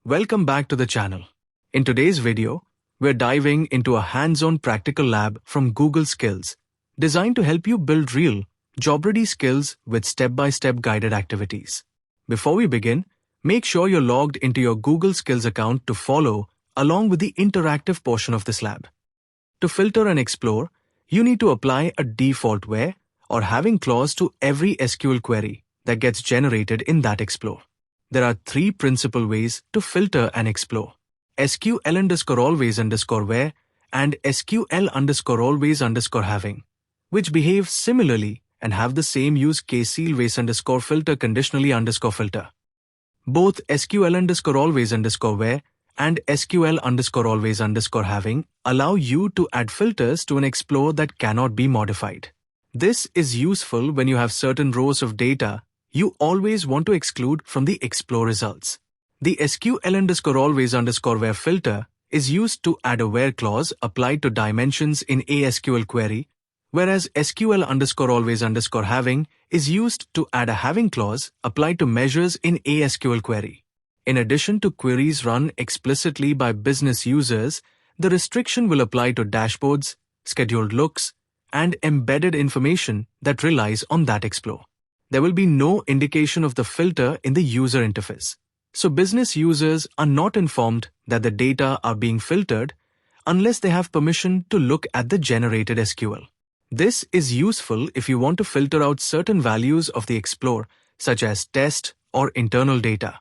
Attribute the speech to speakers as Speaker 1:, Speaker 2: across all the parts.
Speaker 1: Welcome back to the channel. In today's video, we're diving into a hands-on practical lab from Google Skills, designed to help you build real, job-ready skills with step-by-step guided activities. Before we begin, make sure you're logged into your Google Skills account to follow along with the interactive portion of this lab. To filter and explore, you need to apply a default where or having clause to every SQL query that gets generated in that explore. There are three principal ways to filter and explore: SQL_always_where and SQL_always_having, which behave similarly and have the same use case: _filter conditionally_filter. Both SQL_always_where and SQL_always_having allow you to add filters to an explore that cannot be modified. This is useful when you have certain rows of data you always want to exclude from the explore results. The SQL_always_where filter is used to add a where clause applied to dimensions in a SQL query, whereas SQL_always_having is used to add a having clause applied to measures in a SQL query. In addition to queries run explicitly by business users, the restriction will apply to dashboards, scheduled looks, and embedded information that relies on that explore. There will be no indication of the filter in the user interface, so business users are not informed that the data are being filtered unless they have permission to look at the generated SQL. This is useful if you want to filter out certain values of the explore, such as test or internal data.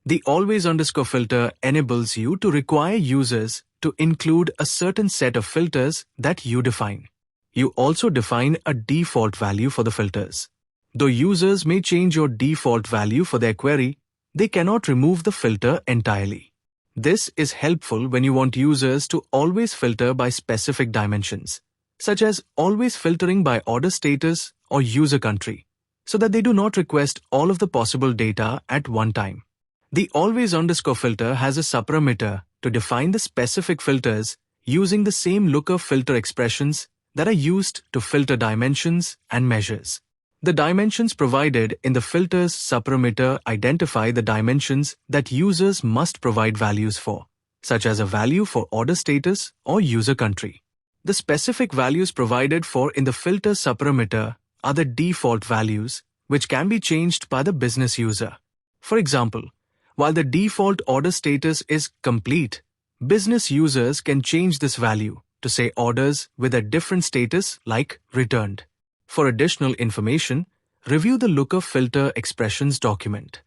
Speaker 1: The always_filter enables you to require users to include a certain set of filters that you define. You also define a default value for the filters. Though users may change your default value for their query, they cannot remove the filter entirely. This is helpful when you want users to always filter by specific dimensions, such as always filtering by order status or user country, so that they do not request all of the possible data at one time. The always_filter has a subparameter to define the specific filters using the same looker filter expressions that are used to filter dimensions and measures. The dimensions provided in the filters subparameter identify the dimensions that users must provide values for, such as a value for order status or user country. The specific values provided for in the filter subparameter are the default values, which can be changed by the business user. For example, while the default order status is complete, business users can change this value to say orders with a different status like returned. For additional information, review the looker filter expressions document.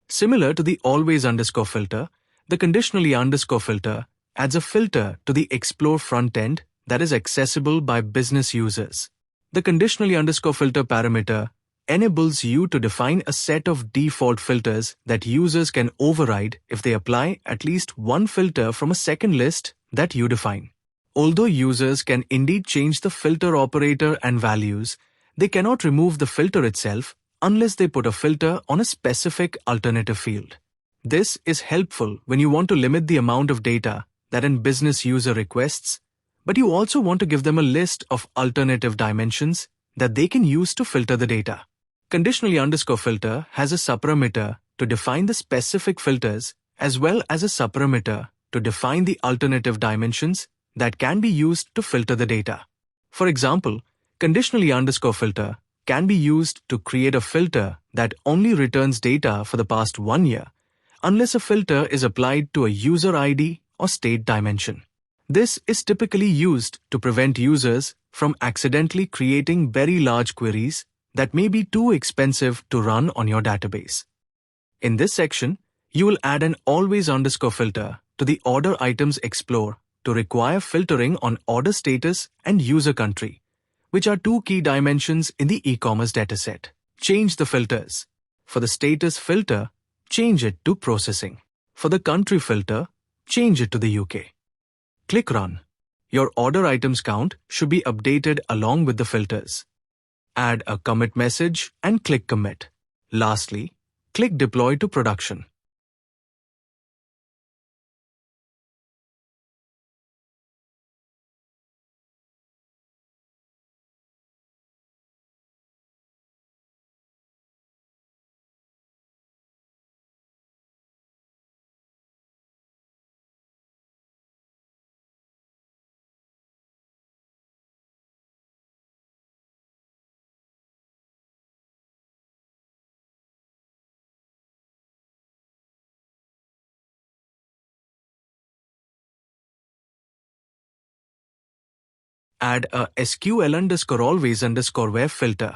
Speaker 1: Similar to the always_filter, the conditionally_filter adds a filter to the explore front end that is accessible by business users. The conditionally_filter parameter enables you to define a set of default filters that users can override if they apply at least one filter from a second list that you define. Although users can indeed change the filter operator and values, they cannot remove the filter itself unless they put a filter on a specific alternative field. This is helpful when you want to limit the amount of data that a business user requests, but you also want to give them a list of alternative dimensions that they can use to filter the data. Conditionally_filter has a subparameter to define the specific filters as well as a subparameter to define the alternative dimensions that can be used to filter the data. For example, conditionally_filter can be used to create a filter that only returns data for the past 1 year, unless a filter is applied to a user ID or state dimension. This is typically used to prevent users from accidentally creating very large queries that may be too expensive to run on your database. In this section, you will add an always_filter to the order items explore to require filtering on order status and user country, which are two key dimensions in the e-commerce dataset. Change the filters. For the status filter, change it to processing. For the country filter, change it to the UK. Click Run. Your order items count should be updated along with the filters. Add a commit message and click Commit. Lastly, click Deploy to production. Add a SQL_always_where filter.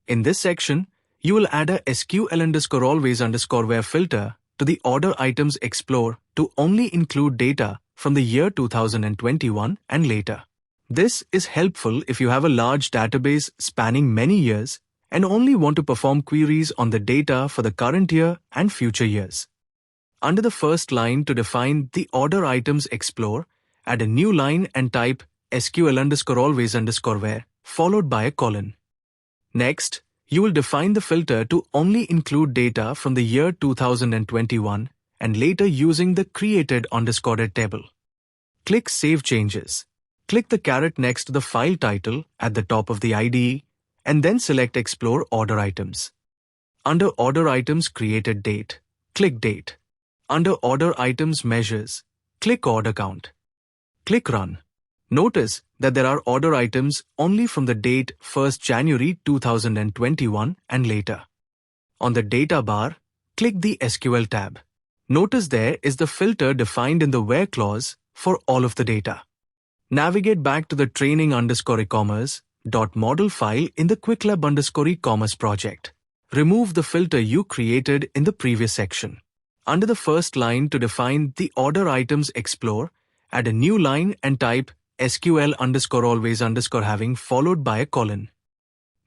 Speaker 1: In this section, you will add a SQL_always_where filter to the Order Items Explore to only include data from the year 2021 and later. This is helpful if you have a large database spanning many years and only want to perform queries on the data for the current year and future years. Under the first line to define the Order Items Explore, add a new line and type SQL_always_where followed by a colon. Next, you will define the filter to only include data from the year 2021 and later using the created_date table. Click Save Changes. Click the caret next to the file title at the top of the IDE and then select Explore Order Items. Under Order Items Created Date, click Date. Under Order Items Measures, click Order Count. Click Run. Notice that there are order items only from the date 1st January 2021 and later. On the data bar, click the SQL tab. Notice there is the filter defined in the where clause for all of the data. Navigate back to the training_ecommerce.model file in the quicklab_ecommerce project. Remove the filter you created in the previous section. Under the first line to define the Order Items Explore, add a new line and type SQL_always_having followed by a colon.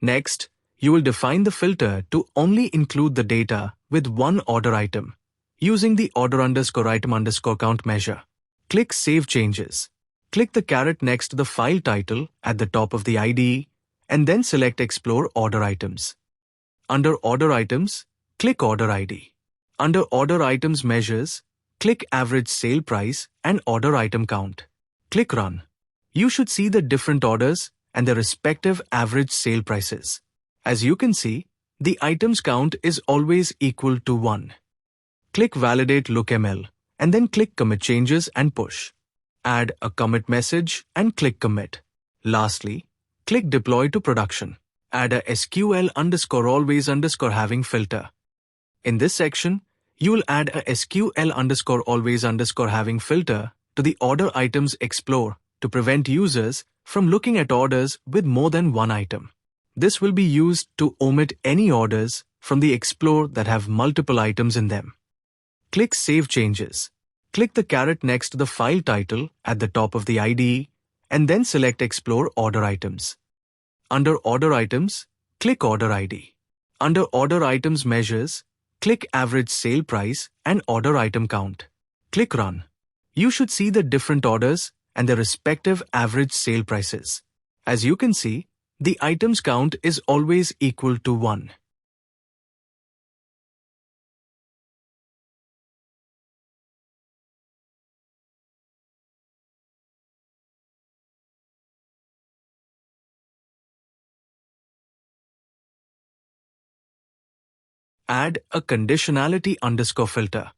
Speaker 1: Next, you will define the filter to only include the data with one order item, using the order_item_count measure. Click Save Changes. Click the caret next to the file title at the top of the IDE and then select Explore Order Items. Under Order Items, click Order ID. Under Order Items Measures, click Average Sale Price and Order Item Count. Click Run. You should see the different orders and their respective average sale prices. As you can see, the items count is always equal to 1. Click Validate LookML and then click Commit Changes and Push. Add a commit message and click Commit. Lastly, click Deploy to Production. Add a SQL_always_having filter. In this section, you will add a SQL_always_having filter to the Order Items Explore to prevent users from looking at orders with more than one item. This will be used to omit any orders from the Explore that have multiple items in them. Click Save Changes. Click the caret next to the file title at the top of the IDE and then select Explore Order Items. Under Order Items, click Order ID. Under Order Items Measures, click Average Sale Price and Order Item Count. Click Run. You should see the different orders and their respective average sale prices. As you can see, the items count is always equal to 1. Add a conditionality_filter.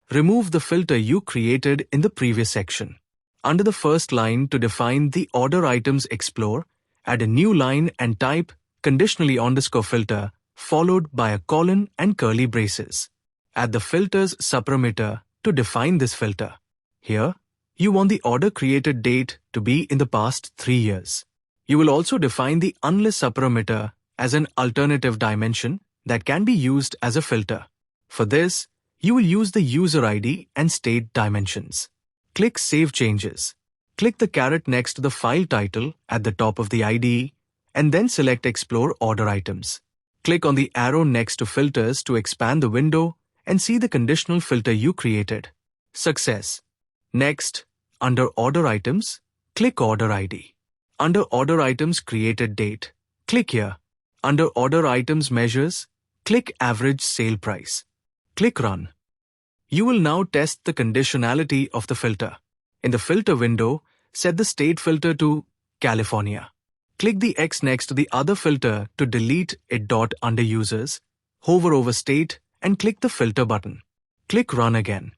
Speaker 1: Remove the filter you created in the previous section. Under the first line to define the Order Items Explore, add a new line and type conditionally_filter followed by a colon and curly braces. Add the filter's subparameter to define this filter. Here, you want the order created date to be in the past 3 years. You will also define the unless subparameter as an alternative dimension that can be used as a filter. For this, you will use the user ID and state dimensions. Click Save Changes. Click the caret next to the file title at the top of the IDE and then select Explore Order Items. Click on the arrow next to Filters to expand the window and see the conditional filter you created. Success. Next, under Order Items, click Order ID. Under Order Items Created Date, click here. Under Order Items Measures, click Average Sale Price. Click Run. You will now test the conditionality of the filter. In the filter window, set the state filter to California. Click the X next to the other filter to delete it. Under Users, hover over State and click the Filter button. Click Run again.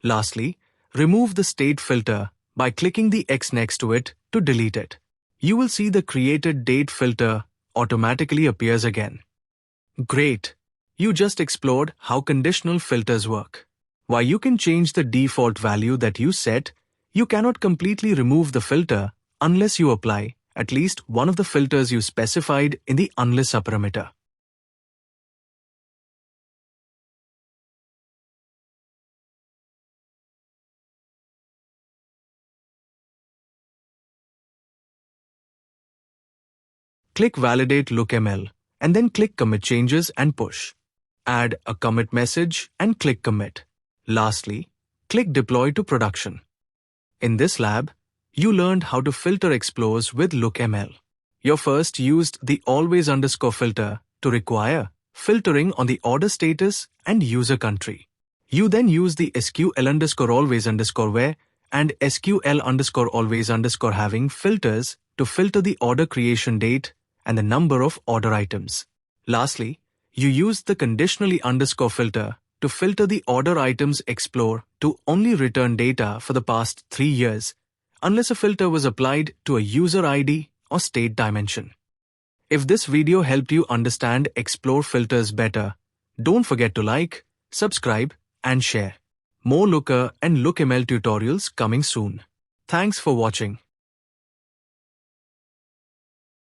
Speaker 1: Lastly, remove the state filter by clicking the X next to it to delete it. You will see the created date filter automatically appears again. Great! You just explored how conditional filters work. While you can change the default value that you set, you cannot completely remove the filter unless you apply at least one of the filters you specified in the unless subparameter. Click Validate LookML and then click Commit Changes and Push. Add a commit message and click Commit. Lastly, click Deploy to Production. In this lab, you learned how to filter explores with LookML. You first used the always underscore filter to require filtering on the order status and user country. You then use the SQL underscore always underscore where and SQL underscore always underscore having filters to filter the order creation date and the number of order items. Lastly, you use the conditionally underscore filter to filter the order items explore to only return data for the past 3 years, unless a filter was applied to a user ID or state dimension. If this video helped you understand Explore filters better, don't forget to like, subscribe, and share. More Looker and LookML tutorials coming soon. Thanks for watching.